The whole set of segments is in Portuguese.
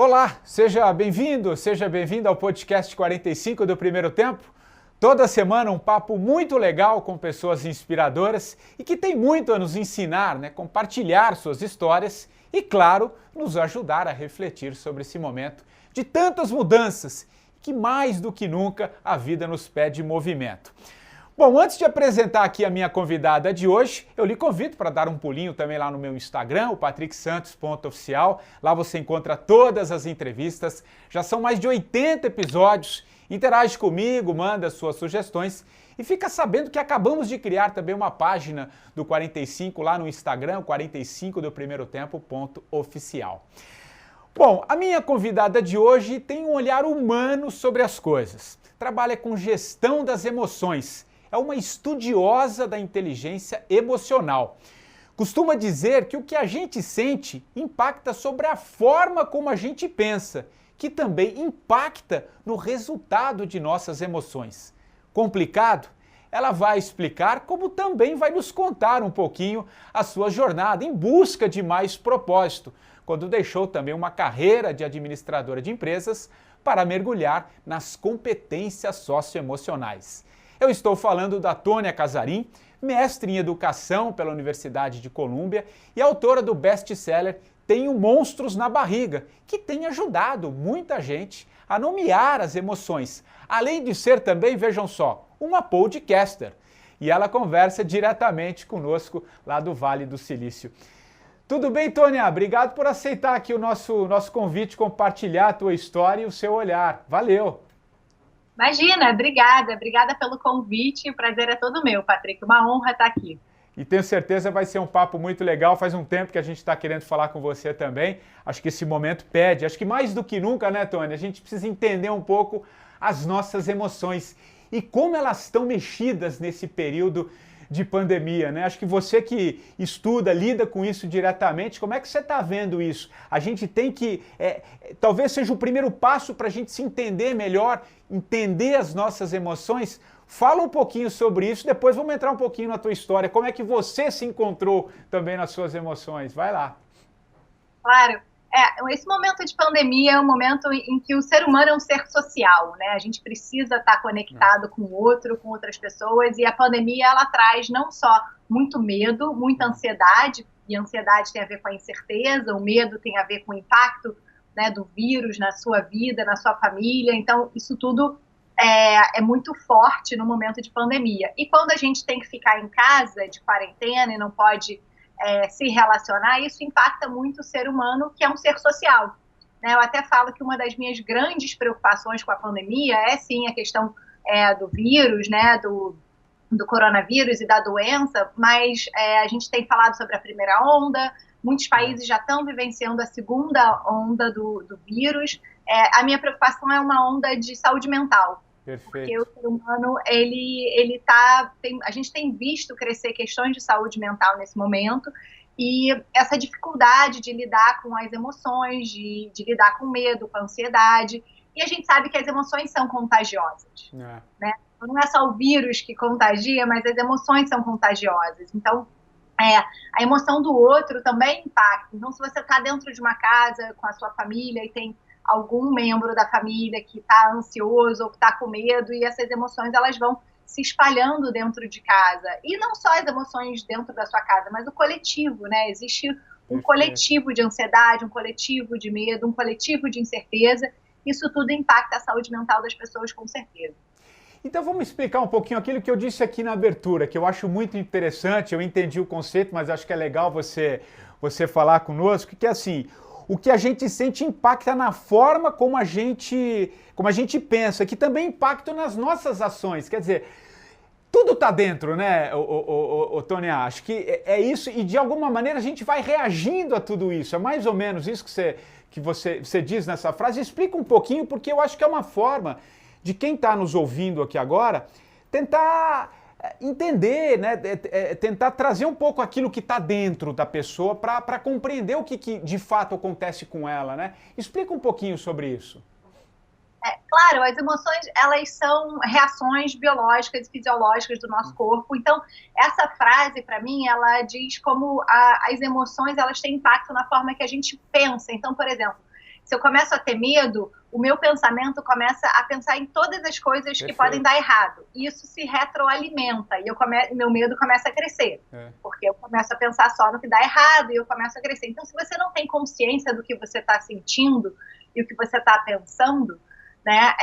Olá, seja bem-vindo ao podcast 45 do Primeiro Tempo. Toda semana um papo muito legal com pessoas inspiradoras e que tem muito a nos ensinar, compartilhar suas histórias e, claro, nos ajudar a refletir sobre esse momento de tantas mudanças que mais do que nunca a vida nos pede movimento. Bom, antes de apresentar aqui a minha convidada de hoje, eu lhe convido para dar um pulinho também lá no meu Instagram, o patricksantos.oficial. Lá você encontra todas as entrevistas, já são mais de 80 episódios. Interage comigo, manda suas sugestões e fica sabendo que acabamos de criar também uma página do 45 lá no Instagram, 45 do primeiro tempo.oficial. Bom, a minha convidada de hoje tem um olhar humano sobre as coisas. Trabalha com gestão das emoções. É uma estudiosa da inteligência emocional. Costuma dizer que o que a gente sente impacta sobre a forma como a gente pensa, que também impacta no resultado de nossas emoções. Complicado? Ela vai explicar, como também vai nos contar um pouquinho a sua jornada em busca de mais propósito, quando deixou também uma carreira de administradora de empresas para mergulhar nas competências socioemocionais. Eu estou falando da Tônia Casarim, mestre em educação pela Universidade de Colômbia e autora do best-seller Tenho Monstros na Barriga, que tem ajudado muita gente a nomear as emoções, além de ser também, vejam só, uma podcaster. E ela conversa diretamente conosco lá do Vale do Silício. Tudo bem, Tônia? Obrigado por aceitar aqui o nosso convite, compartilhar a tua história e o seu olhar. Valeu! Imagina, obrigada pelo convite, o prazer é todo meu, Patrick, uma honra estar aqui. E tenho certeza vai ser um papo muito legal, faz um tempo que a gente está querendo falar com você também, acho que esse momento pede, acho que mais do que nunca, né, Tônia, a gente precisa entender um pouco as nossas emoções e como elas estão mexidas nesse período de pandemia, né? Acho que você que estuda, lida com isso diretamente, como é que você está vendo isso? A gente tem que, talvez seja o primeiro passo para a gente se entender melhor, entender as nossas emoções. Fala um pouquinho sobre isso, depois vamos entrar um pouquinho na tua história, como é que você se encontrou também nas suas emoções, vai lá. Claro. Esse momento de pandemia é um momento em que o ser humano é um ser social, né? A gente precisa estar conectado com o outro, com outras pessoas, e a pandemia, ela traz não só muito medo, muita ansiedade, e a ansiedade tem a ver com a incerteza, o medo tem a ver com o impacto, né, do vírus na sua vida, na sua família, então isso tudo é muito forte no momento de pandemia. E quando a gente tem que ficar em casa, de quarentena, e não pode se relacionar, isso impacta muito o ser humano, que é um ser social. Né? Eu até falo que uma das minhas grandes preocupações com a pandemia é, sim, a questão do vírus, né? do coronavírus e da doença, mas a gente tem falado sobre a primeira onda, muitos países já estão vivenciando a segunda onda do vírus. A minha preocupação é uma onda de saúde mental. Perfeito. Porque o ser humano, a gente tem visto crescer questões de saúde mental nesse momento, e essa dificuldade de lidar com as emoções, de lidar com medo, com a ansiedade, e a gente sabe que as emoções são contagiosas, né? Não é só o vírus que contagia, mas as emoções são contagiosas, então a emoção do outro também impacta. Então, se você está dentro de uma casa com a sua família e tem algum membro da família que está ansioso ou que está com medo, e essas emoções elas vão se espalhando dentro de casa. E não só as emoções dentro da sua casa, mas o coletivo, né? Existe um coletivo de ansiedade, um coletivo de medo, um coletivo de incerteza. Isso tudo impacta a saúde mental das pessoas, com certeza. Então vamos explicar um pouquinho aquilo que eu disse aqui na abertura, que eu acho muito interessante, eu entendi o conceito, mas acho que é legal você falar conosco, que é assim, o que a gente sente impacta na forma como a gente pensa, que também impacta nas nossas ações. Quer dizer, tudo está dentro, né, Tônia? Acho que é isso, e de alguma maneira a gente vai reagindo a tudo isso. É mais ou menos isso que você diz nessa frase. Explica um pouquinho, porque eu acho que é uma forma de quem está nos ouvindo aqui agora tentar entender, né, tentar trazer um pouco aquilo que está dentro da pessoa para compreender o que de fato acontece com ela, né? Explica um pouquinho sobre isso. Claro, as emoções, elas são reações biológicas e fisiológicas do nosso corpo. Então, essa frase, para mim, ela diz como as emoções, elas têm impacto na forma que a gente pensa. Então, por exemplo, Se eu começo a ter medo, o meu pensamento começa a pensar em todas as coisas que podem dar errado. E isso se retroalimenta, e meu medo começa a crescer. Porque eu começo a pensar só no que dá errado, e eu começo a crescer. Então, se você não tem consciência do que você está sentindo e o que você está pensando, né,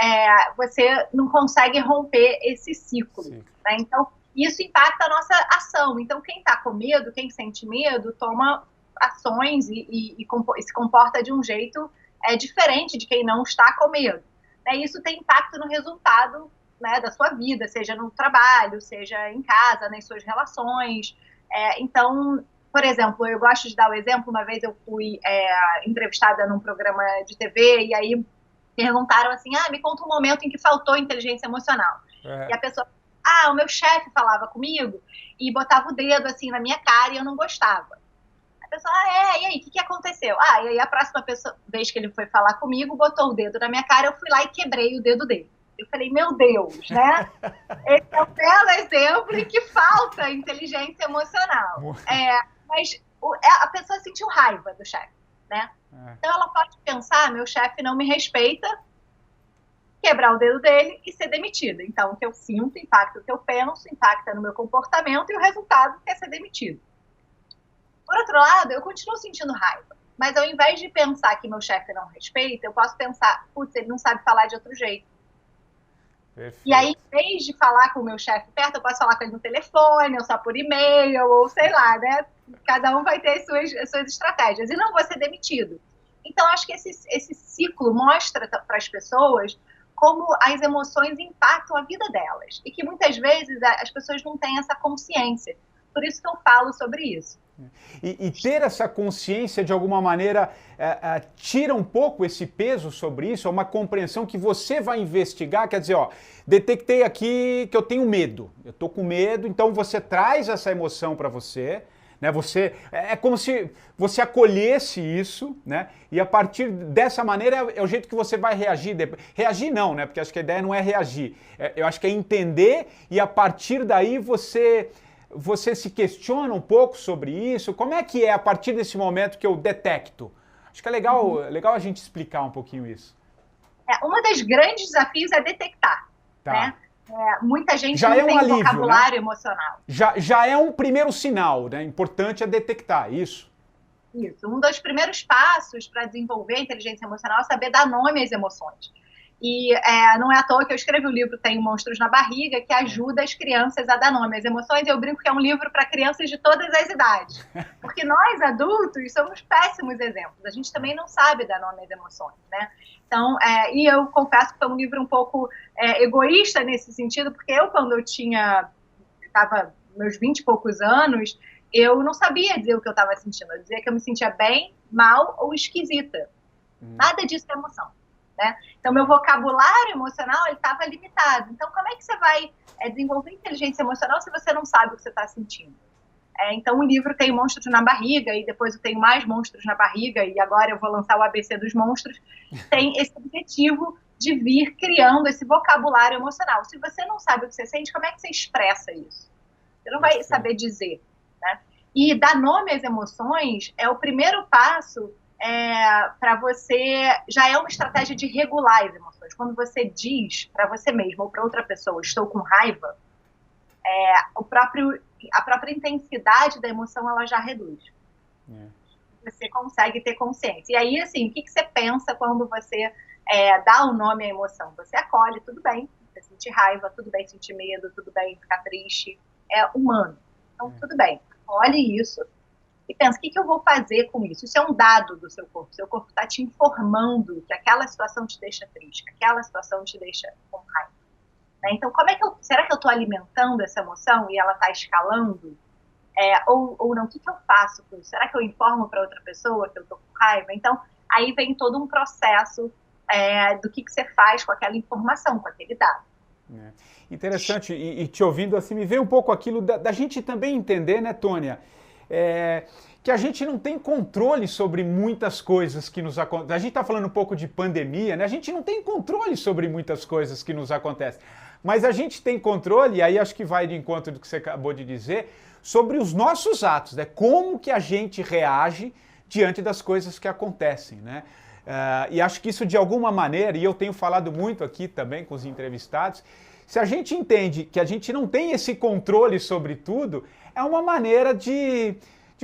você não consegue romper esse ciclo. Né? Então, isso impacta a nossa ação. Então, quem está com medo, quem sente medo, toma ações e se comporta de um jeito diferente de quem não está com medo. Né? Isso tem impacto no resultado, né, da sua vida, seja no trabalho, seja em casa, nas suas relações. Então, por exemplo, eu gosto de dar o exemplo, uma vez eu fui entrevistada num programa de TV, e aí perguntaram assim, me conta um momento em que faltou inteligência emocional. E a pessoa, o meu chefe falava comigo e botava o dedo assim na minha cara e eu não gostava. A pessoa, e aí, o que aconteceu? E aí a próxima vez que ele foi falar comigo, botou o dedo na minha cara, eu fui lá e quebrei o dedo dele. Eu falei, meu Deus, né? Esse é um belo exemplo em que falta inteligência emocional. Mas a pessoa sentiu raiva do chefe, né? Então ela pode pensar, meu chefe não me respeita, quebrar o dedo dele e ser demitida. Então o que eu sinto impacta o que eu penso, impacta no meu comportamento e o resultado é ser demitido. Por outro lado, eu continuo sentindo raiva, mas ao invés de pensar que meu chefe não respeita, eu posso pensar, putz, ele não sabe falar de outro jeito. Perfeito. E aí, em vez de falar com o meu chefe perto, eu posso falar com ele no telefone, ou só por e-mail, ou sei lá, né? Cada um vai ter as suas estratégias, e não vou ser demitido. Então, acho que esse ciclo mostra para as pessoas como as emoções impactam a vida delas, e que muitas vezes as pessoas não têm essa consciência. Por isso que eu falo sobre isso. E ter essa consciência, de alguma maneira, tira um pouco esse peso sobre isso, é uma compreensão que você vai investigar, quer dizer, detectei aqui que eu tenho medo, eu tô com medo, então você traz essa emoção para você, né? É como se você acolhesse isso, né? E a partir dessa maneira é o jeito que você vai reagir. Reagir não, né? Porque acho que a ideia não é reagir, eu acho que é entender e a partir daí você se questiona um pouco sobre isso? Como é que é a partir desse momento que eu detecto? Acho que é legal a gente explicar um pouquinho isso. Um dos grandes desafios é detectar. Tá. Né? Muita gente já não tem alívio, vocabulário, né? Emocional. Já é um primeiro sinal, né? Importante é detectar isso. Isso. Um dos primeiros passos para desenvolver a inteligência emocional é saber dar nome às emoções. E não é à toa que eu escrevi o livro Tenho Monstros na Barriga, que ajuda as crianças a dar nome às emoções. Eu brinco que é um livro para crianças de todas as idades. Porque nós, adultos, somos péssimos exemplos. A gente também não sabe dar nome às emoções, né? Então, e eu confesso que foi um livro um pouco egoísta nesse sentido, porque eu, quando eu estava meus 20 e poucos anos, eu não sabia dizer o que eu estava sentindo. Eu dizia que eu me sentia bem, mal ou esquisita. Nada disso é emoção. Né? Então, meu vocabulário emocional estava limitado. Então, como é que você vai desenvolver inteligência emocional se você não sabe o que você está sentindo? Então, o livro tem Monstros na Barriga, e depois eu tenho mais Monstros na Barriga, e agora eu vou lançar o ABC dos Monstros. Tem esse objetivo de vir criando esse vocabulário emocional. Se você não sabe o que você sente, como é que você expressa isso? Você não vai saber dizer. Né? E dar nome às emoções é o primeiro passo para você, já é uma estratégia de regular as emoções. Quando você diz para você mesmo ou para outra pessoa, estou com raiva, a própria intensidade da emoção ela já reduz. Você consegue ter consciência. E aí, assim, o que você pensa quando você dá o nome à emoção? Você acolhe, tudo bem. Você sentir raiva, tudo bem sentir medo, tudo bem ficar triste. É humano. Então, tudo bem. Acolhe isso. E pensa, o que eu vou fazer com isso? Isso é um dado do seu corpo. Seu corpo está te informando que aquela situação te deixa triste, que aquela situação te deixa com raiva. Né? Então, será que eu estou alimentando essa emoção e ela está escalando? Ou não? O que eu faço com isso? Será que eu informo para outra pessoa que eu estou com raiva? Então, aí vem todo um processo do que você faz com aquela informação, com aquele dado. Interessante. E te ouvindo assim, me veio um pouco aquilo da gente também entender, né, Tônia? Que a gente não tem controle sobre muitas coisas que nos acontecem. A gente está falando um pouco de pandemia, né? A gente não tem controle sobre muitas coisas que nos acontecem. Mas a gente tem controle, e aí acho que vai de encontro do que você acabou de dizer, sobre os nossos atos, né? Como que a gente reage diante das coisas que acontecem, né? E acho que isso de alguma maneira, e eu tenho falado muito aqui também com os entrevistados, se a gente entende que a gente não tem esse controle sobre tudo, é uma maneira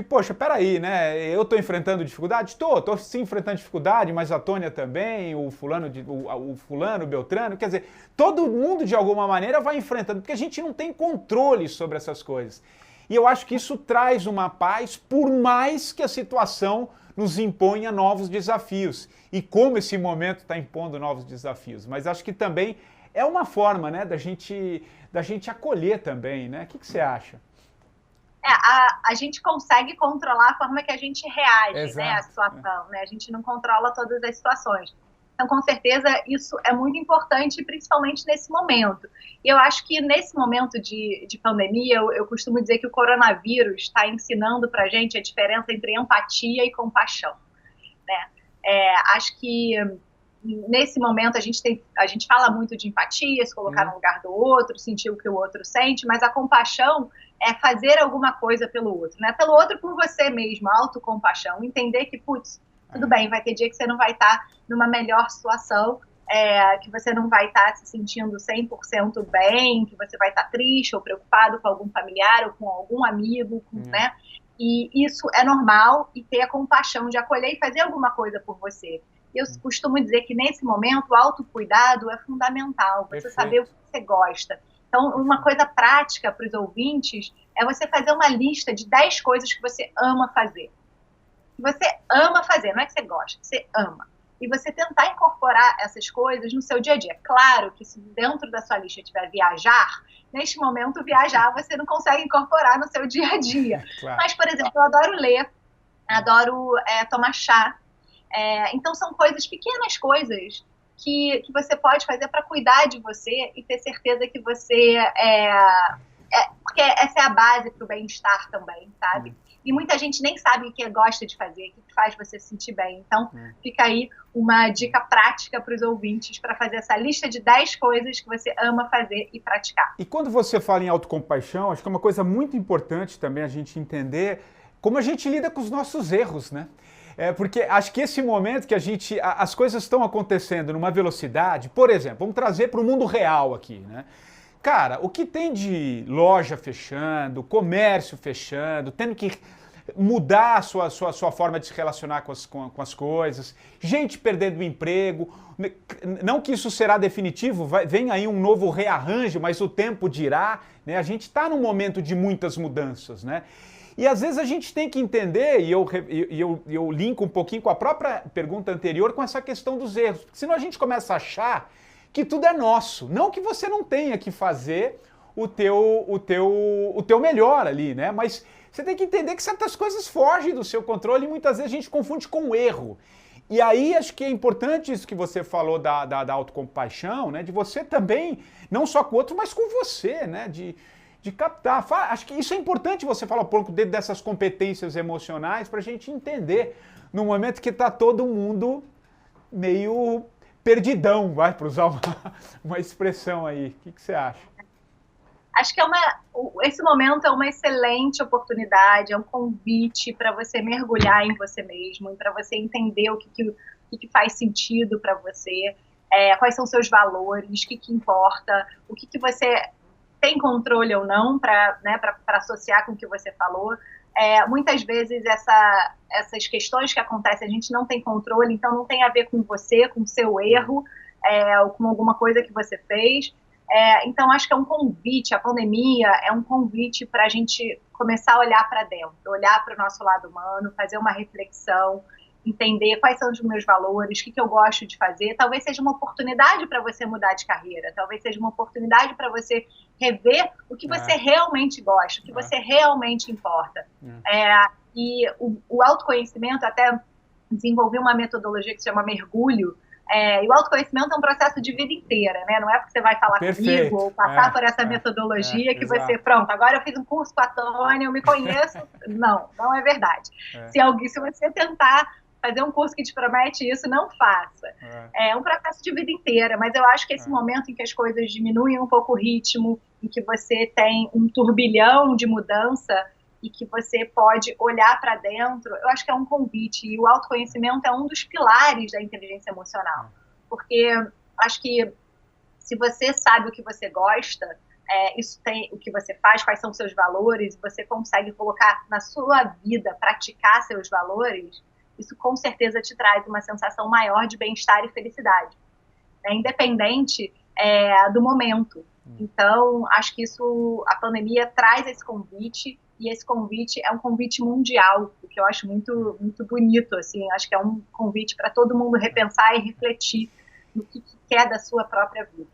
poxa, peraí, né? Eu estou enfrentando dificuldade? Estou sim enfrentando dificuldade, mas a Tônia também, o fulano, o Beltrano, quer dizer, todo mundo de alguma maneira vai enfrentando, porque a gente não tem controle sobre essas coisas. E eu acho que isso traz uma paz, por mais que a situação nos imponha novos desafios. E como esse momento está impondo novos desafios. Mas acho que também é uma forma, né, da gente acolher também, né? O que você acha? A gente consegue controlar a forma que a gente reage, né, à situação, né? A gente não controla todas as situações. Então, com certeza, isso é muito importante, principalmente nesse momento. E eu acho que nesse momento de pandemia, eu costumo dizer que o coronavírus está ensinando para a gente a diferença entre empatia e compaixão, né? Acho que nesse momento a gente fala muito de empatia, se colocar no lugar do outro, sentir o que o outro sente, mas a compaixão é fazer alguma coisa pelo outro, né? Pelo outro, por você mesmo, autocompaixão, entender que, putz, tudo bem, vai ter dia que você não vai estar numa melhor situação, que você não vai estar se sentindo 100% bem, que você vai estar triste ou preocupado com algum familiar ou com algum amigo, né? E isso é normal, e ter a compaixão de acolher e fazer alguma coisa por você. Eu costumo dizer que nesse momento o autocuidado é fundamental, você saber o que você gosta. Então, uma coisa prática para os ouvintes é você fazer uma lista de 10 coisas que você ama fazer. Que você ama fazer, não é que você gosta, que você ama. E você tentar incorporar essas coisas no seu dia a dia. Claro que se dentro da sua lista tiver viajar, neste momento viajar você não consegue incorporar no seu dia a dia. Claro. Mas, por exemplo, eu adoro ler, adoro tomar chá. Então, são pequenas coisas que você pode fazer para cuidar de você e ter certeza que você porque essa é a base para o bem-estar também, sabe? E muita gente nem sabe o que gosta de fazer, o que faz você se sentir bem. Então, fica aí uma dica prática para os ouvintes para fazer essa lista de 10 coisas que você ama fazer e praticar. E quando você fala em autocompaixão, acho que é uma coisa muito importante também a gente entender como a gente lida com os nossos erros, né? Porque acho que esse momento que as coisas estão acontecendo numa velocidade, por exemplo, vamos trazer para o mundo real aqui, né? Cara, o que tem de loja fechando, comércio fechando, tendo que mudar a sua forma de se relacionar com as coisas, gente perdendo o emprego, não que isso será definitivo, vem aí um novo rearranjo, mas o tempo dirá, né? A gente está num momento de muitas mudanças, né? E às vezes a gente tem que entender, e eu linko um pouquinho com a própria pergunta anterior, com essa questão dos erros, porque senão a gente começa a achar que tudo é nosso, não que você não tenha que fazer o teu melhor ali, né? Mas você tem que entender que certas coisas fogem do seu controle e muitas vezes a gente confunde com o erro. E aí acho que é importante isso que você falou da autocompaixão, né? De você também, não só com o outro, mas com você, né? De captar. Acho que isso é importante você falar um pouco dessas competências emocionais para a gente entender no momento que está todo mundo meio perdidão, para usar uma expressão aí. O que você acha? Acho que esse momento é uma excelente oportunidade, é um convite para você mergulhar em você mesmo, para você entender o que faz sentido para você, quais são seus valores, o que importa, o que você tem controle ou não, para associar com o que você falou. Muitas vezes essas questões que acontecem, a gente não tem controle, então não tem a ver com você, com o seu erro, ou com alguma coisa que você fez. Então acho que é um convite, a pandemia é um convite para a gente começar a olhar para dentro, olhar para o nosso lado humano, fazer uma reflexão, entender quais são os meus valores, o que eu gosto de fazer. Talvez seja uma oportunidade para você mudar de carreira, talvez seja uma oportunidade para você rever o que você realmente gosta, o que você realmente importa. E o autoconhecimento, até desenvolvi uma metodologia que se chama mergulho, e o autoconhecimento é um processo de vida inteira, né? Não é porque você vai falar comigo ou passar por essa metodologia que você, pronto, agora eu fiz um curso com a Tônia, eu me conheço. Não é verdade. Se você tentar fazer um curso que te promete isso, não faça. É um processo de vida inteira, mas eu acho que esse momento em que as coisas diminuem um pouco o ritmo, em que você tem um turbilhão de mudança, e que você pode olhar para dentro, eu acho que é um convite. E o autoconhecimento é um dos pilares da inteligência emocional. Porque acho que se você sabe o que você gosta, isso tem o que você faz, quais são os seus valores, você consegue colocar na sua vida, praticar seus valores, isso com certeza te traz uma sensação maior de bem-estar e felicidade, né? Independente do momento. Então, acho que a pandemia traz esse convite, e esse convite é um convite mundial, o que eu acho muito, muito bonito, assim, acho que é um convite para todo mundo repensar e refletir no que quer da sua própria vida.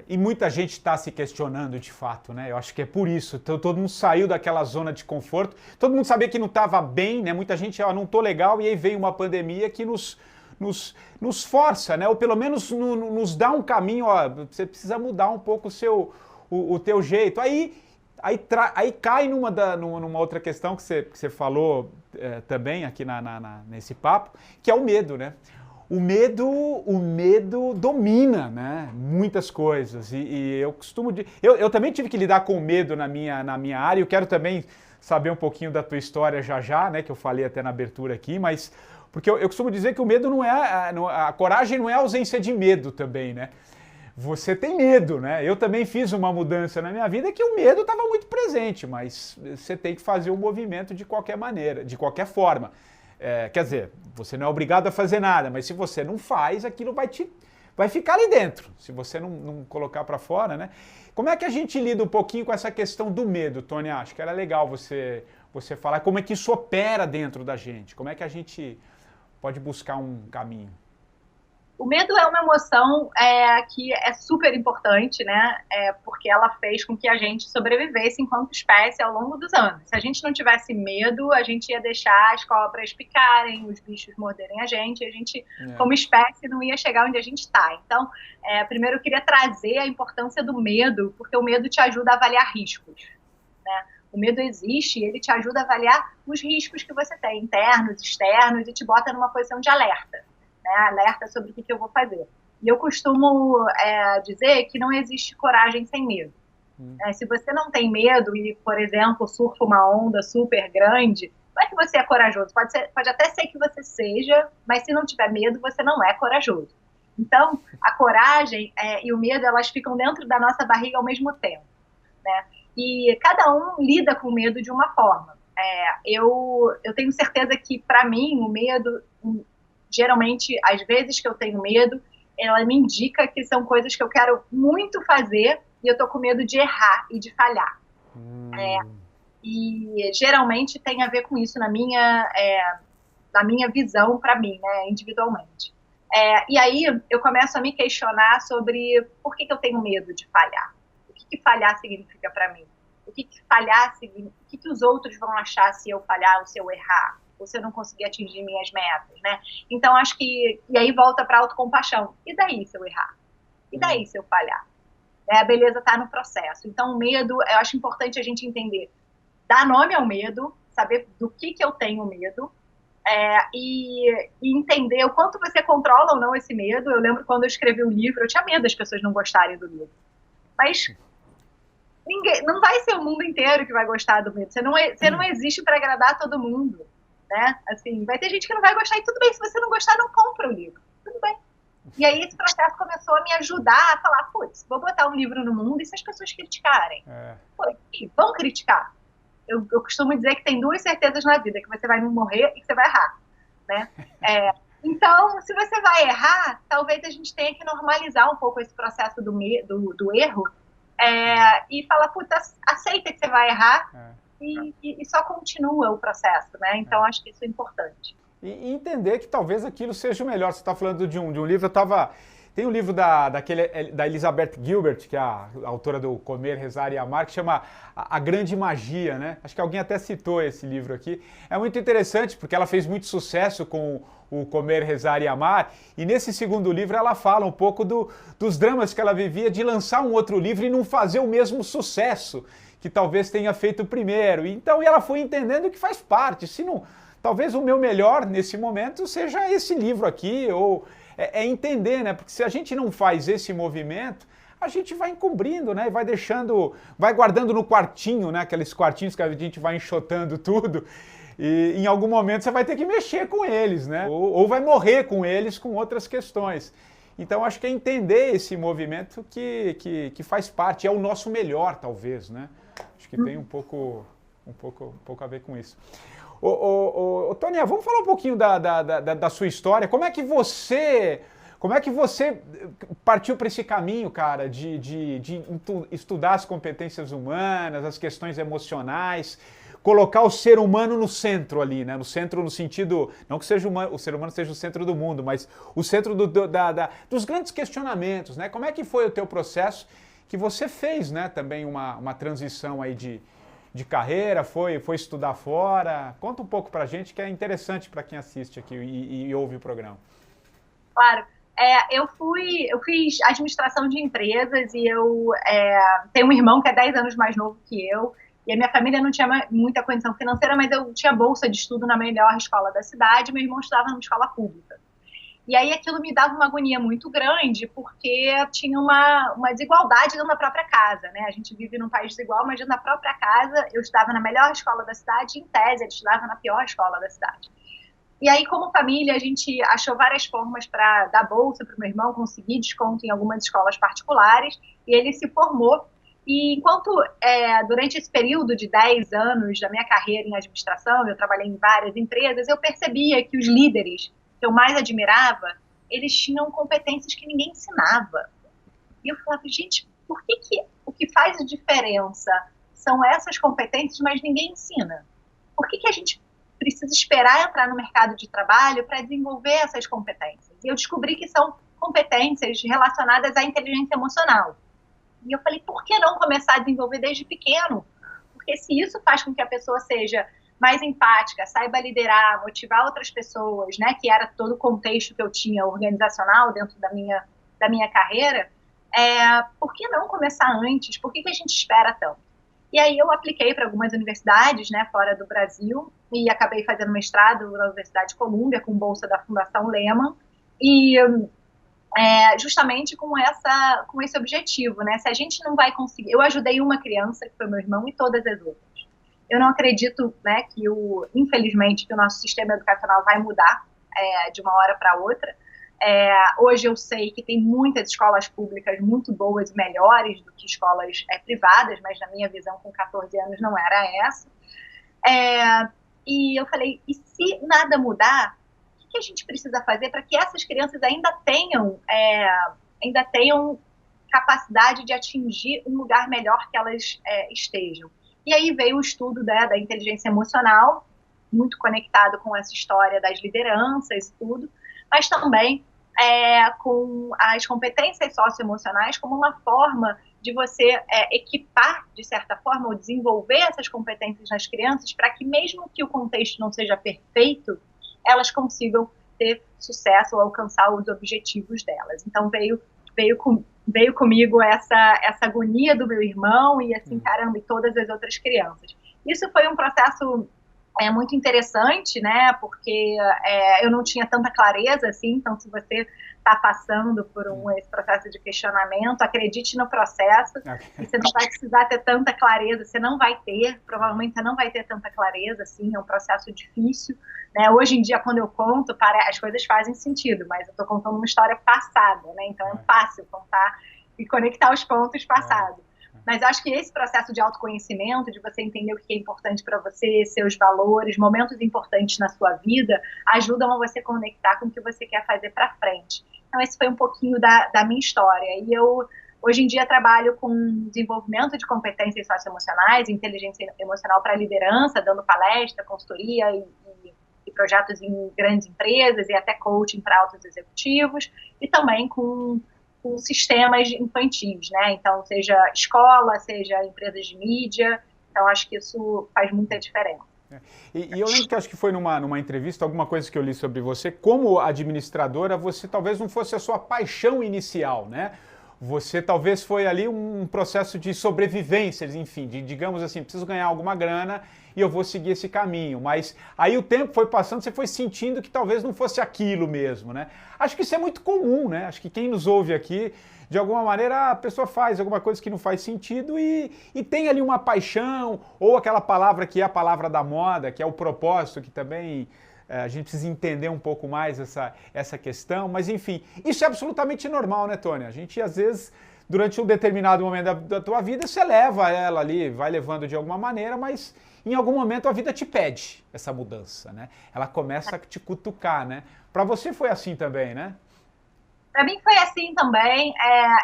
E muita gente está se questionando de fato, né? Eu acho que é por isso. Todo mundo saiu daquela zona de conforto. Todo mundo sabia que não estava bem, né? Muita gente, não estou legal, e aí veio uma pandemia que nos força, né? Ou pelo menos nos dá um caminho, você precisa mudar um pouco o teu jeito. Aí cai numa outra questão que você falou também aqui nesse papo, que é o medo, né? O medo domina, né, muitas coisas, e eu costumo... Eu também tive que lidar com o medo na minha área. Eu quero também saber um pouquinho da tua história já, né, que eu falei até na abertura aqui, mas porque eu costumo dizer que o medo a coragem não é a ausência de medo também, né? Você tem medo, né? Eu também fiz uma mudança na minha vida que o medo estava muito presente, mas você tem que fazer o movimento de qualquer maneira, de qualquer forma. Quer dizer, você não é obrigado a fazer nada, mas se você não faz, aquilo vai ficar ali dentro, se você não colocar para fora, né? Como é que a gente lida um pouquinho com essa questão do medo, Tônia? Acho que era legal você falar como é que isso opera dentro da gente, como é que a gente pode buscar um caminho. O medo é uma emoção que é super importante, né? Porque ela fez com que a gente sobrevivesse enquanto espécie ao longo dos anos. Se a gente não tivesse medo, a gente ia deixar as cobras picarem, os bichos morderem a gente como espécie, não ia chegar onde a gente está. Então, primeiro eu queria trazer a importância do medo, porque o medo te ajuda a avaliar riscos, né? O medo existe e ele te ajuda a avaliar os riscos que você tem, internos, externos, e te bota numa posição de alerta. Alerta sobre o que eu vou fazer. E eu costumo dizer que não existe coragem sem medo. Se você não tem medo e, por exemplo, surfa uma onda super grande, não é que você é corajoso. Pode até ser que você seja, mas se não tiver medo, você não é corajoso. Então, a coragem e o medo, elas ficam dentro da nossa barriga ao mesmo tempo, né? E cada um lida com o medo de uma forma. Eu tenho certeza que, para mim, o medo... Geralmente, às vezes que eu tenho medo, ela me indica que são coisas que eu quero muito fazer e eu tô com medo de errar e de falhar. E geralmente tem a ver com isso na minha visão para mim, né, individualmente. E aí eu começo a me questionar sobre por que eu tenho medo de falhar. O que falhar significa para mim? O que falhar significa? O que os outros vão achar se eu falhar ou se eu errar? Ou se eu não conseguir atingir minhas metas, né? Então, acho que... E aí volta para a autocompaixão. E daí se eu errar? E daí se eu falhar? A beleza está no processo. Então, o medo, eu acho importante a gente entender. Dar nome ao medo, saber do que eu tenho medo, e entender o quanto você controla ou não esse medo. Eu lembro quando eu escrevi o livro, eu tinha medo das pessoas não gostarem do livro. Mas... não vai ser o mundo inteiro que vai gostar do medo. Você não existe para agradar todo mundo. Né? Assim, vai ter gente que não vai gostar, e tudo bem, se você não gostar, não compra o livro, tudo bem. E aí esse processo começou a me ajudar a falar, putz, vou botar um livro no mundo e se as pessoas criticarem? Vão criticar. Eu costumo dizer que tem duas certezas na vida, que você vai morrer e que você vai errar, né? Então, se você vai errar, talvez a gente tenha que normalizar um pouco esse processo do erro, e falar, putz, aceita que você vai errar, e só continua o processo, né? Então, acho que isso é importante. E entender que talvez aquilo seja o melhor. Você está falando de um livro, tem um livro da Elizabeth Gilbert, que é a autora do Comer, Rezar e Amar, que chama A Grande Magia, né? Acho que alguém até citou esse livro aqui. É muito interessante, porque ela fez muito sucesso com o Comer, Rezar e Amar, e nesse segundo livro ela fala um pouco dos dramas que ela vivia de lançar um outro livro e não fazer o mesmo sucesso que talvez tenha feito o primeiro. Então ela foi entendendo que faz parte. Se não, talvez o meu melhor nesse momento seja esse livro aqui, ou entender, né? Porque se a gente não faz esse movimento, a gente vai encobrindo, né? E vai deixando, vai guardando no quartinho, né? Aqueles quartinhos que a gente vai enxotando tudo. E em algum momento você vai ter que mexer com eles, né? Ou vai morrer com eles com outras questões. Então acho que é entender esse movimento que faz parte, é o nosso melhor, talvez, né? Acho que tem um pouco a ver com isso. Tônia, vamos falar um pouquinho da sua história. Como é que você partiu para esse caminho, cara, de estudar as competências humanas, as questões emocionais, colocar o ser humano no centro ali, né? No centro no sentido, não que o ser humano seja o centro do mundo, mas o centro dos grandes questionamentos, né? Como é que foi o teu processo que você fez, né? Também uma transição aí de carreira, foi estudar fora. Conta um pouco pra gente, que é interessante para quem assiste aqui e ouve o programa. Claro. Eu fiz administração de empresas e eu tenho um irmão que é 10 anos mais novo que eu, e a minha família não tinha muita condição financeira, mas eu tinha bolsa de estudo na melhor escola da cidade, meu irmão estudava numa escola pública. E aí aquilo me dava uma agonia muito grande, porque tinha uma desigualdade dentro da própria casa, né? A gente vive num país desigual, mas dentro da própria casa eu estudava na melhor escola da cidade, em tese ele estudava na pior escola da cidade. E aí, como família, a gente achou várias formas para dar bolsa para o meu irmão, conseguir desconto em algumas escolas particulares, e ele se formou. E enquanto, durante esse período de 10 anos da minha carreira em administração, eu trabalhei em várias empresas, eu percebia que os líderes que eu mais admirava, eles tinham competências que ninguém ensinava. E eu falava, gente, por que o que faz a diferença são essas competências, mas ninguém ensina? Por que a gente precisa esperar entrar no mercado de trabalho para desenvolver essas competências? E eu descobri que são competências relacionadas à inteligência emocional. E eu falei, por que não começar a desenvolver desde pequeno? Porque se isso faz com que a pessoa seja mais empática, saiba liderar, motivar outras pessoas, né, que era todo o contexto que eu tinha organizacional dentro da minha carreira, por que não começar antes? Por que a gente espera tanto? E aí eu apliquei para algumas universidades, né, fora do Brasil, e acabei fazendo mestrado na Universidade de Colômbia, com bolsa da Fundação Lehman, e justamente com esse objetivo, né? Se a gente não vai conseguir... Eu ajudei uma criança, que foi meu irmão, e todas as outras. Eu não acredito, né, infelizmente, que o nosso sistema educacional vai mudar de uma hora para outra. Hoje eu sei que tem muitas escolas públicas muito boas e melhores do que escolas privadas, mas na minha visão, com 14 anos, não era essa. E eu falei, e se nada mudar, o que a gente precisa fazer para que essas crianças ainda tenham capacidade de atingir um lugar melhor que elas estejam? E aí veio o estudo da inteligência emocional, muito conectado com essa história das lideranças e tudo, mas também com as competências socioemocionais como uma forma de você equipar, de certa forma, ou desenvolver essas competências nas crianças para que, mesmo que o contexto não seja perfeito, elas consigam ter sucesso ou alcançar os objetivos delas. Então veio comigo essa agonia do meu irmão e assim, caramba, e todas as outras crianças. Isso foi um processo muito interessante, né, porque eu não tinha tanta clareza, assim, então se você está passando por esse processo de questionamento, acredite no processo, e você não vai precisar ter tanta clareza, você não vai ter, provavelmente você não vai ter tanta clareza, assim, é um processo difícil, né, hoje em dia quando eu conto, as coisas fazem sentido, mas eu estou contando uma história passada, né, então é fácil contar e conectar os pontos passados. Mas acho que esse processo de autoconhecimento, de você entender o que é importante para você, seus valores, momentos importantes na sua vida, ajudam a você conectar com o que você quer fazer para frente. Então, esse foi um pouquinho da minha história. E eu, hoje em dia, trabalho com desenvolvimento de competências socioemocionais, inteligência emocional para liderança, dando palestra, consultoria e projetos em grandes empresas e até coaching para altos executivos, e também com sistemas infantis, né? Então, seja escola, seja empresas de mídia. Então, acho que isso faz muita diferença. E eu lembro que acho que foi numa entrevista, alguma coisa que eu li sobre você, como administradora, você talvez não fosse a sua paixão inicial, né? Você talvez foi ali um processo de sobrevivência, enfim, digamos assim, preciso ganhar alguma grana e eu vou seguir esse caminho. Mas aí o tempo foi passando, você foi sentindo que talvez não fosse aquilo mesmo, né? Acho que isso é muito comum, né? Acho que quem nos ouve aqui, de alguma maneira, a pessoa faz alguma coisa que não faz sentido e tem ali uma paixão, ou aquela palavra que é a palavra da moda, que é o propósito, que também a gente precisa entender um pouco mais essa questão, mas enfim, isso é absolutamente normal, né, Tônia? A gente, às vezes, durante um determinado momento da tua vida, você leva ela ali, vai levando de alguma maneira, mas em algum momento a vida te pede essa mudança, né? Ela começa a te cutucar, né? Para você foi assim também, né? Para mim foi assim também.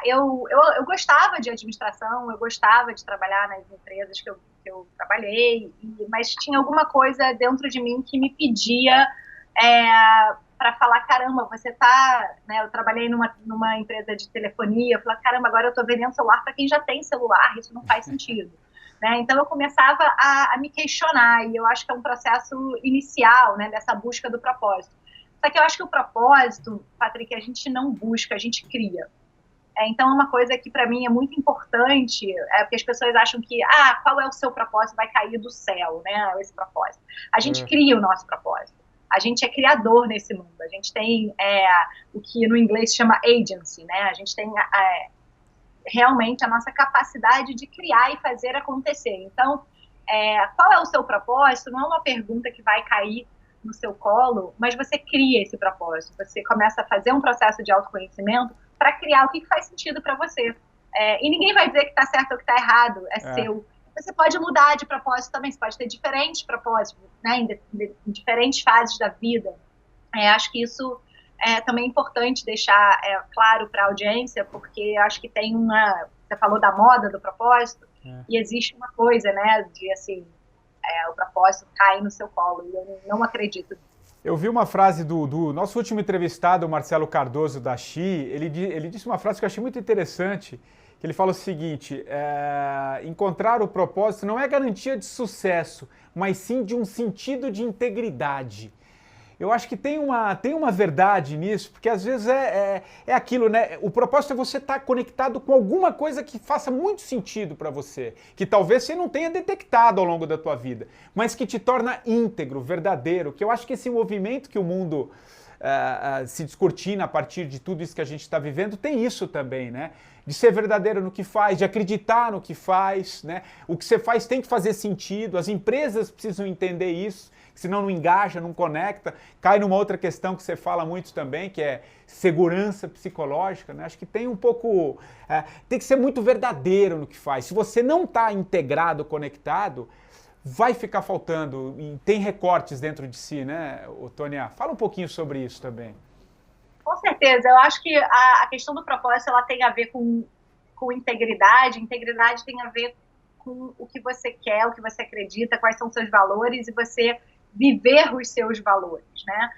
Eu gostava de administração, eu gostava de trabalhar nas empresas que eu trabalhei, mas tinha alguma coisa dentro de mim que me pedia para falar, caramba, você tá, né, eu trabalhei numa empresa de telefonia, eu falei, caramba, agora eu estou vendendo celular para quem já tem celular, isso não faz sentido. Né? Então eu começava a me questionar, e eu acho que é um processo inicial, né, dessa busca do propósito. Só que eu acho que o propósito, Patrick, a gente não busca, a gente cria. Então, uma coisa que para mim é muito importante, porque as pessoas acham que, qual é o seu propósito, vai cair do céu, né, esse propósito. A gente cria o nosso propósito. A gente é criador nesse mundo. A gente tem o que no inglês se chama agency, né? A gente tem realmente a nossa capacidade de criar e fazer acontecer. Então, qual é o seu propósito? Não é uma pergunta que vai cair no seu colo, mas você cria esse propósito. Você começa a fazer um processo de autoconhecimento para criar o que faz sentido para você. E ninguém vai dizer que está certo ou que está errado, é seu. Você pode mudar de propósito também, você pode ter diferentes propósitos, né, em diferentes fases da vida. Acho que isso é também importante deixar claro para a audiência, porque acho que tem você falou da moda, do propósito, e existe uma coisa, né, de assim, o propósito cai no seu colo, e eu não acredito nisso. Eu vi uma frase do nosso último entrevistado, o Marcelo Cardoso, da XI, ele disse uma frase que eu achei muito interessante, que ele fala o seguinte, encontrar o propósito não é garantia de sucesso, mas sim de um sentido de integridade. Eu acho que tem uma verdade nisso, porque às vezes é aquilo, né? O propósito é você estar conectado com alguma coisa que faça muito sentido para você, que talvez você não tenha detectado ao longo da tua vida, mas que te torna íntegro, verdadeiro, que eu acho que esse movimento que o mundo se descortina a partir de tudo isso que a gente está vivendo, tem isso também, né? De ser verdadeiro no que faz, de acreditar no que faz, né? O que você faz tem que fazer sentido, as empresas precisam entender isso, senão não engaja, não conecta, cai numa outra questão que você fala muito também, que é segurança psicológica, né? Acho que tem um pouco, tem que ser muito verdadeiro no que faz. Se você não está integrado, conectado, vai ficar faltando, e tem recortes dentro de si, né, Tônia? Fala um pouquinho sobre isso também. Com certeza, eu acho que a questão do propósito, ela tem a ver com integridade tem a ver com o que você quer, o que você acredita, quais são os seus valores, e você viver os seus valores, né?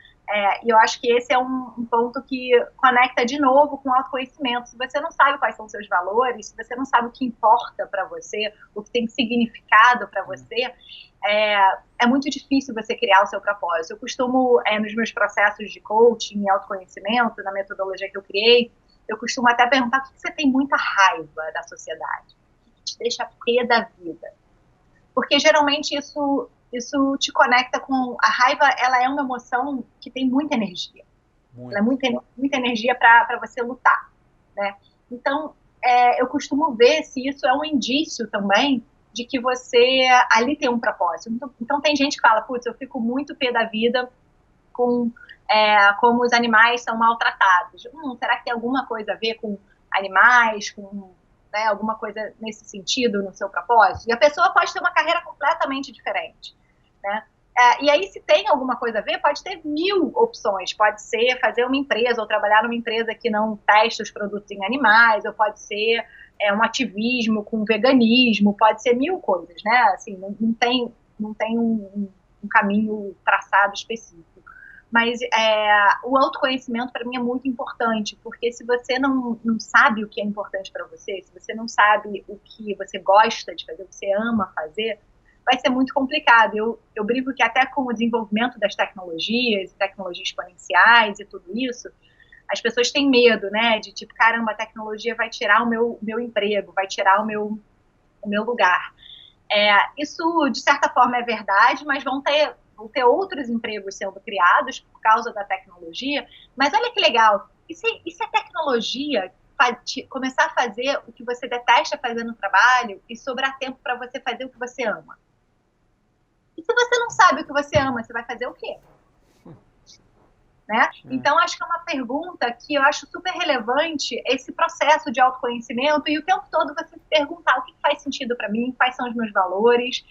E eu acho que esse é um ponto que conecta de novo com o autoconhecimento. Se você não sabe quais são os seus valores, se você não sabe o que importa para você, o que tem significado para você, é muito difícil você criar o seu propósito. Eu costumo, nos meus processos de coaching e autoconhecimento, na metodologia que eu criei, eu costumo até perguntar por que você tem muita raiva da sociedade, o que te deixa pé da vida. Porque geralmente isso te conecta com a raiva. Ela é uma emoção que tem muita energia. Ela é muita energia para você lutar, né? Então, eu costumo ver se isso é um indício também de que você ali tem um propósito. Então tem gente que fala, putz, eu fico muito pé da vida com como os animais são maltratados. Será que tem alguma coisa a ver com animais, com alguma coisa nesse sentido no seu propósito? E a pessoa pode ter uma carreira completamente diferente, né? E aí, se tem alguma coisa a ver, pode ter 1000 opções. Pode ser fazer uma empresa ou trabalhar numa empresa que não testa os produtos em animais, ou pode ser um ativismo com veganismo, pode ser 1000 coisas, né? Assim, não tem um caminho traçado específico. Mas o autoconhecimento, para mim, é muito importante, porque se você não sabe o que é importante para você, se você não sabe o que você gosta de fazer, o que você ama fazer, vai ser muito complicado. Eu brinco que até com o desenvolvimento das tecnologias exponenciais e tudo isso, as pessoas têm medo, né? De tipo, caramba, a tecnologia vai tirar o meu emprego, vai tirar o meu lugar. Isso, de certa forma, é verdade, mas vão ter outros empregos sendo criados por causa da tecnologia. Mas olha que legal, e se a tecnologia começar a fazer o que você detesta fazer no trabalho e sobrar tempo para você fazer o que você ama? E se você não sabe o que você ama, você vai fazer o quê? Né? Então, acho que é uma pergunta que eu acho super relevante, esse processo de autoconhecimento e o tempo todo você se perguntar o que faz sentido para mim, quais são os meus valores,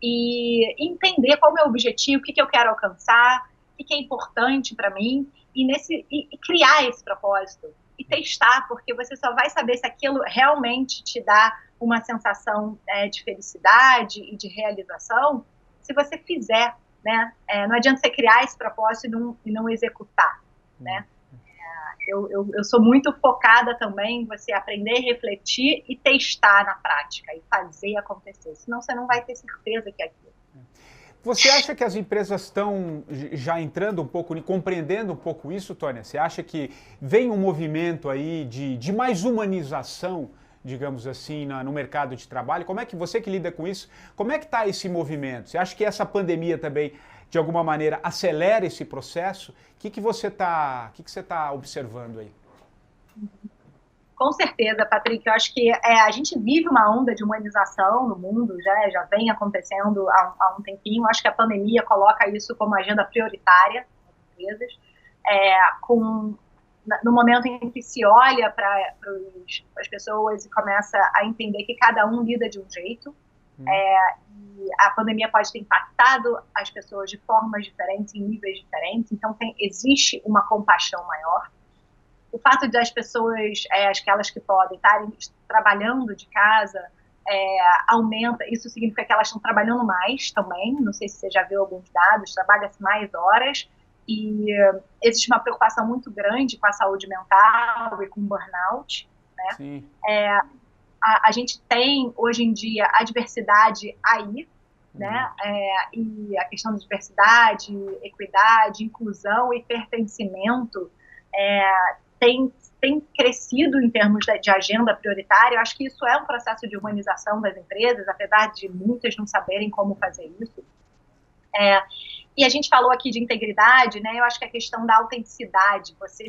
e entender qual é o meu objetivo, o que eu quero alcançar, o que é importante para mim, e criar esse propósito, e testar, porque você só vai saber se aquilo realmente te dá uma sensação de felicidade e de realização se você fizer. Né? Não adianta você criar esse propósito e não executar. Né? Eu sou muito focada também em você aprender, refletir e testar na prática e fazer acontecer, senão você não vai ter certeza que é aquilo. Você acha que as empresas estão já entrando um pouco, compreendendo um pouco isso, Tônia? Você acha que vem um movimento aí de mais humanização, digamos assim, no mercado de trabalho? Como é que você que lida com isso, como é que está esse movimento? Você acha que essa pandemia também, de alguma maneira, acelera esse processo? O que você está observando aí? Com certeza, Patrick. Eu acho que a gente vive uma onda de humanização no mundo, já vem acontecendo há um tempinho. Eu acho que a pandemia coloca isso como agenda prioritária nas empresas, no momento em que se olha para as pessoas e começa a entender que cada um lida de um jeito, e a pandemia pode ter impactado as pessoas de formas diferentes, em níveis diferentes, então existe uma compaixão maior. O fato de as pessoas, aquelas que podem estarem trabalhando de casa, aumenta, isso significa que elas estão trabalhando mais também, não sei se você já viu alguns dados, trabalha-se mais horas, e existe uma preocupação muito grande com a saúde mental e com o burnout, né? Sim. A gente tem, hoje em dia, a diversidade aí, né? E a questão da diversidade, equidade, inclusão e pertencimento tem crescido em termos de agenda prioritária. Eu acho que isso é um processo de humanização das empresas, apesar de muitas não saberem como fazer isso. E a gente falou aqui de integridade, né? Eu acho que a questão da autenticidade, você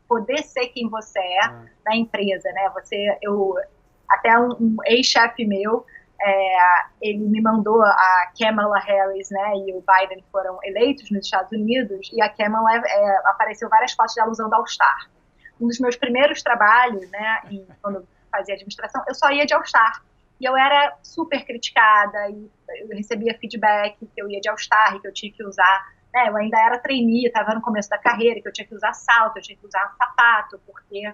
poder ser quem você é na empresa, né? Até um ex-chefe meu, ele me mandou a Kamala Harris, né? E o Biden foram eleitos nos Estados Unidos, e a Kamala apareceu várias fotos dela usando All-Star. Um dos meus primeiros trabalhos, né? Quando eu fazia administração, eu só ia de All-Star. E eu era super criticada, e eu recebia feedback que eu ia de All-Star, que eu tinha que usar, né, eu ainda era trainee, estava no começo da carreira, que eu tinha que usar salto, eu tinha que usar sapato, porque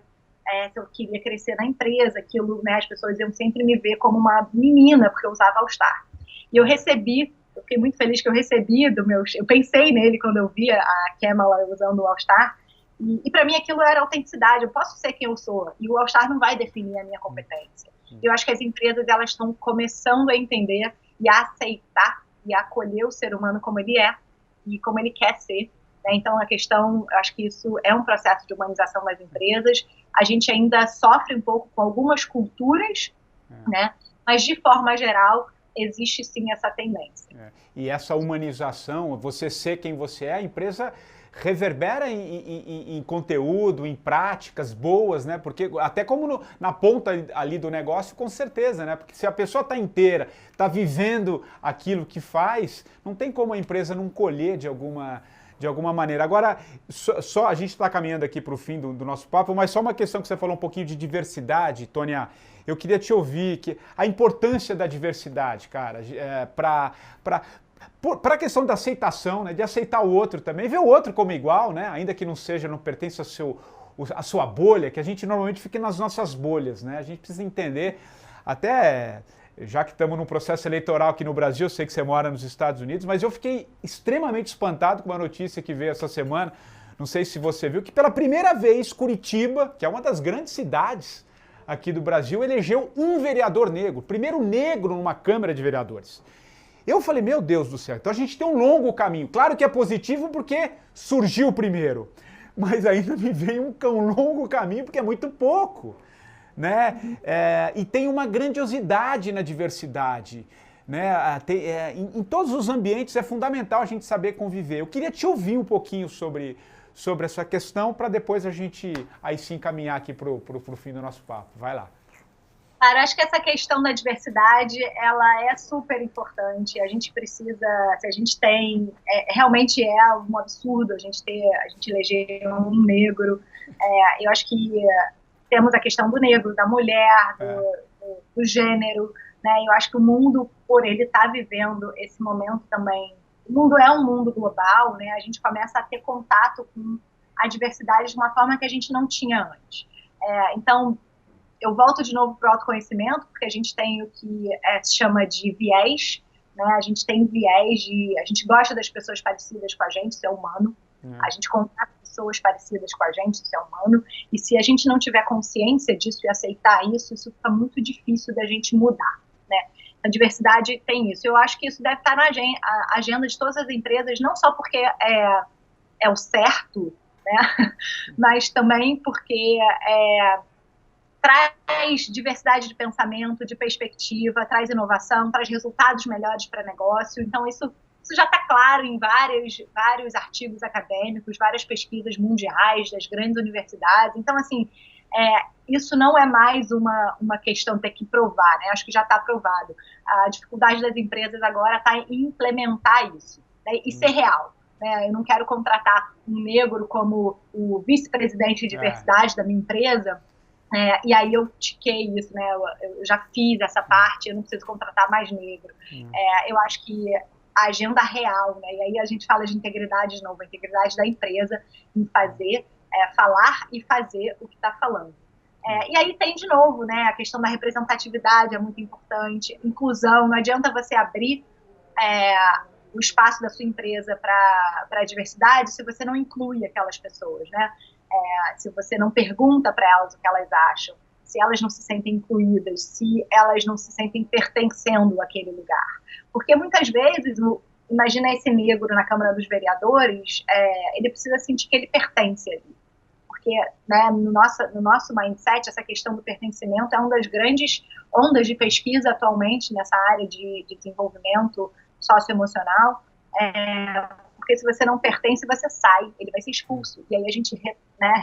se eu queria crescer na empresa, aquilo, né, as pessoas iam sempre me ver como uma menina, porque eu usava All-Star. E eu fiquei muito feliz que eu recebi eu pensei nele quando eu via a Kamala usando o All-Star, e para mim aquilo era autenticidade, eu posso ser quem eu sou, e o All-Star não vai definir a minha competência. Eu acho que as empresas, elas estão começando a entender e a aceitar e a acolher o ser humano como ele é e como ele quer ser. Né? Então, eu acho que isso é um processo de humanização das empresas. A gente ainda sofre um pouco com algumas culturas, né? Mas, de forma geral, existe sim essa tendência. E essa humanização, você ser quem você é, a empresa reverbera em conteúdo, em práticas boas, né? Porque até como na ponta ali do negócio, com certeza, né? Porque se a pessoa está inteira, está vivendo aquilo que faz, não tem como a empresa não colher de alguma maneira. Agora, só a gente está caminhando aqui para o fim do nosso papo, mas só uma questão que você falou um pouquinho de diversidade, Tônia. Eu queria te ouvir, a importância da diversidade, cara, para a questão da aceitação, né, de aceitar o outro também, ver o outro como igual, né, ainda que não pertença à sua bolha, que a gente normalmente fica nas nossas bolhas, né, a gente precisa entender, até já que estamos num processo eleitoral aqui no Brasil, eu sei que você mora nos Estados Unidos, mas eu fiquei extremamente espantado com uma notícia que veio essa semana, não sei se você viu, que pela primeira vez Curitiba, que é uma das grandes cidades aqui do Brasil, elegeu um vereador negro, primeiro negro numa Câmara de Vereadores. Eu falei, meu Deus do céu, então a gente tem um longo caminho. Claro que é positivo porque surgiu primeiro, mas ainda me vem um longo caminho porque é muito pouco, né? E tem uma grandiosidade na diversidade, né? Em todos os ambientes é fundamental a gente saber conviver. Eu queria te ouvir um pouquinho sobre essa questão para depois a gente aí sim caminhar aqui para o fim do nosso papo. Vai lá. Cara, acho que essa questão da diversidade, ela é super importante. A gente precisa, se a gente tem, realmente é um absurdo a gente eleger um negro. Eu acho que temos a questão do negro, da mulher, do gênero, né? Eu acho que o mundo, por ele estar vivendo esse momento também, o mundo é um mundo global, né? A gente começa a ter contato com a diversidade de uma forma que a gente não tinha antes. Então, eu volto de novo para o autoconhecimento, porque a gente tem o que se chama de viés, né? A gente tem viés a gente gosta das pessoas parecidas com a gente, isso é humano. A gente contrata pessoas parecidas com a gente, isso é humano. E se a gente não tiver consciência disso e aceitar isso fica muito difícil da gente mudar, né? A diversidade tem isso. Eu acho que isso deve estar na agenda de todas as empresas, não só porque é o certo, né? Mas também porque traz diversidade de pensamento, de perspectiva, traz inovação, traz resultados melhores para negócio. Então, isso já está claro em vários artigos acadêmicos, várias pesquisas mundiais das grandes universidades. Então, assim, isso não é mais uma questão de ter que provar, né? Acho que já está provado. A dificuldade das empresas agora está em implementar isso, né? E ser real. Eu não quero contratar um negro como o vice-presidente de diversidade da minha empresa, e aí eu tiquei isso, né? Eu já fiz essa parte, eu não preciso contratar mais negro. Eu acho que a agenda real, né? E aí a gente fala de integridade de novo, a integridade da empresa em falar e fazer o que está falando. E aí tem de novo, né? A questão da representatividade é muito importante, inclusão, não adianta você abrir o espaço da sua empresa para a diversidade se você não inclui aquelas pessoas, né? Se você não pergunta para elas o que elas acham, se elas não se sentem incluídas, se elas não se sentem pertencendo àquele lugar. Porque muitas vezes, imagina esse negro na Câmara dos Vereadores, ele precisa sentir que ele pertence ali. Porque, né, no nosso mindset, essa questão do pertencimento é uma das grandes ondas de pesquisa atualmente nessa área de desenvolvimento socioemocional, porque se você não pertence, você sai, ele vai ser expulso, e aí a gente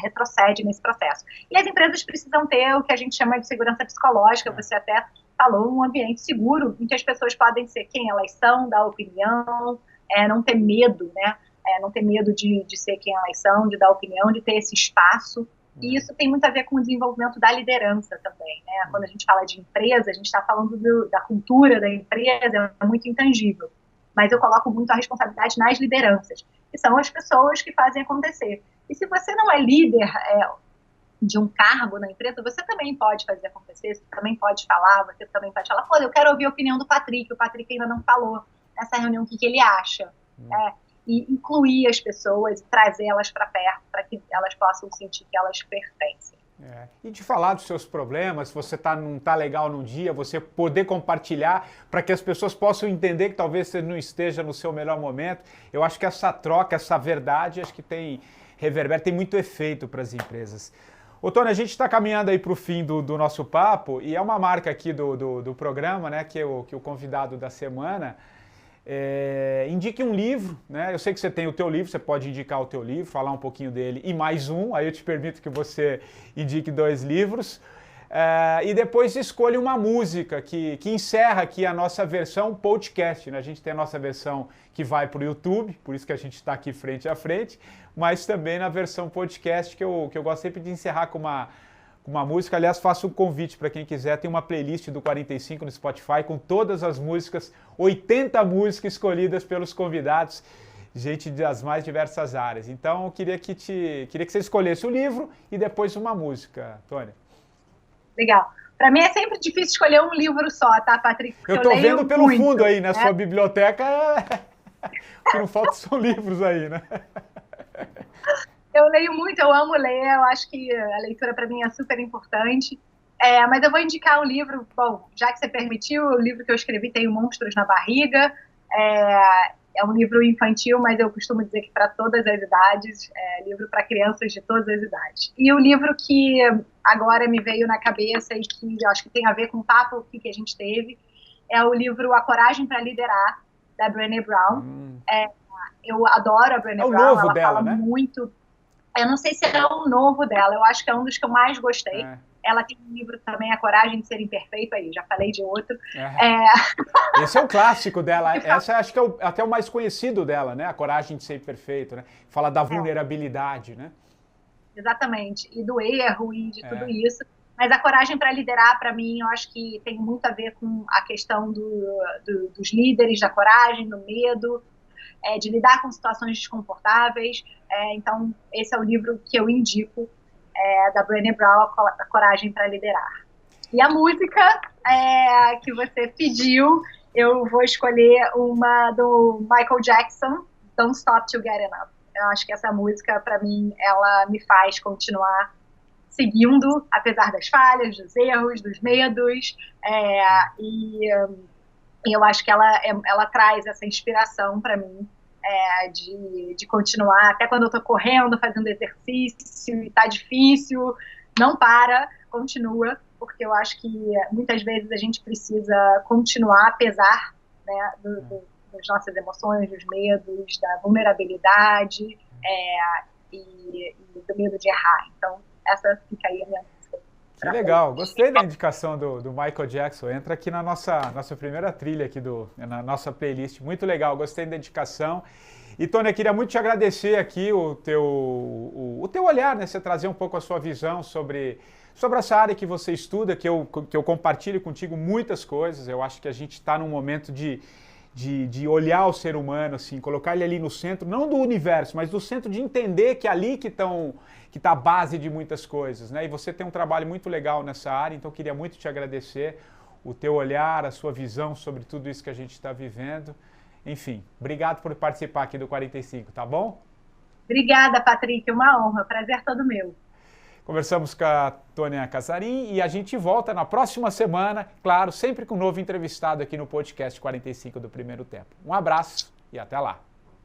retrocede nesse processo. E as empresas precisam ter o que a gente chama de segurança psicológica, você até falou, um ambiente seguro, em que as pessoas podem ser quem elas são, dar opinião, não ter medo, né? Não ter medo de ser quem elas são, de dar opinião, de ter esse espaço. E isso tem muito a ver com o desenvolvimento da liderança também, né? Quando a gente fala de empresa, a gente está falando da cultura da empresa, é muito intangível. Mas eu coloco muito a responsabilidade nas lideranças, que são as pessoas que fazem acontecer. E se você não é líder de um cargo na empresa, você também pode fazer acontecer, você também pode falar, você também pode falar, pô, eu quero ouvir a opinião do Patrick, o Patrick ainda não falou nessa reunião o que ele acha. E incluir as pessoas, trazer elas para perto, para que elas possam sentir que elas pertencem. E de falar dos seus problemas, se você não está legal num dia, você poder compartilhar para que as pessoas possam entender que talvez você não esteja no seu melhor momento. Eu acho que essa troca, essa verdade, acho que tem reverbera, tem muito efeito para as empresas. Ô, Tony, a gente está caminhando aí para o fim do nosso papo e é uma marca aqui do programa, né, que o convidado da semana indique um livro, né? Eu sei que você tem o teu livro, você pode indicar o teu livro, falar um pouquinho dele e mais um, aí eu te permito que você indique 2 livros. E depois escolha uma música que encerra aqui a nossa versão podcast, né? A gente tem a nossa versão que vai para o YouTube, por isso que a gente está aqui frente a frente, mas também na versão podcast que eu gosto sempre de encerrar com uma música. Aliás, faço um convite para quem quiser, tem uma playlist do 45 no Spotify com todas as músicas, 80 músicas escolhidas pelos convidados, gente das mais diversas áreas. Então, eu queria que você escolhesse o livro e depois uma música, Tônia. Legal. Para mim é sempre difícil escolher um livro só, tá, Patrick? Eu estou vendo pelo muito, fundo aí, na sua biblioteca, o que não falta são livros aí, né? Eu leio muito, eu amo ler, eu acho que a leitura para mim é super importante. Mas eu vou indicar um livro, bom, já que você permitiu, o livro que eu escrevi tem o Monstros na Barriga, É um livro infantil, mas eu costumo dizer que para todas as idades, livro para crianças de todas as idades. E o livro que agora me veio na cabeça e que eu acho que tem a ver com o papo que a gente teve, é o livro A Coragem para Liderar, da Brené Brown. Eu adoro a Brené Brown, ela dela, fala muito. Eu não sei se é o novo dela, eu acho que é um dos que eu mais gostei. Ela tem um livro também, A Coragem de Ser Imperfeito, aí já falei de outro. Esse é um clássico dela, essa acho que é até o mais conhecido dela, né? A Coragem de Ser Imperfeito, né? Fala da vulnerabilidade, né? Exatamente, e do erro e de tudo isso. Mas a coragem para liderar, para mim, eu acho que tem muito a ver com a questão dos líderes, da coragem, do medo, de lidar com situações desconfortáveis. Então, esse é o livro que eu indico, da Brené Brown, A Coragem para Liderar. E a música que você pediu, eu vou escolher uma do Michael Jackson, Don't Stop Till Get Enough. Eu acho que essa música, para mim, ela me faz continuar seguindo, apesar das falhas, dos erros, dos medos, e eu acho que ela traz essa inspiração para mim, de continuar, até quando eu estou correndo, fazendo exercício, e está difícil, não para, continua, porque eu acho que muitas vezes a gente precisa continuar, apesar, né, das nossas emoções, dos medos, da vulnerabilidade e do medo de errar. Então, essa fica aí a minha música. Que legal, gostei da indicação do Michael Jackson, entra aqui na nossa primeira trilha aqui na nossa playlist, muito legal, gostei da indicação. E Tônia, queria muito te agradecer aqui o teu olhar, né, você trazer um pouco a sua visão sobre essa área que você estuda, que eu compartilho contigo muitas coisas. Eu acho que a gente está num momento de olhar o ser humano, assim, colocar ele ali no centro, não do universo, mas do centro, de entender que é ali que está a base de muitas coisas, né? E você tem um trabalho muito legal nessa área, então eu queria muito te agradecer o teu olhar, a sua visão sobre tudo isso que a gente está vivendo. Enfim, obrigado por participar aqui do 45, tá bom? Obrigada, Patrick, uma honra, prazer todo meu. Conversamos com a Tônia Casarim e a gente volta na próxima semana, claro, sempre com um novo entrevistado aqui no podcast 45 do Primeiro Tempo. Um abraço e até lá.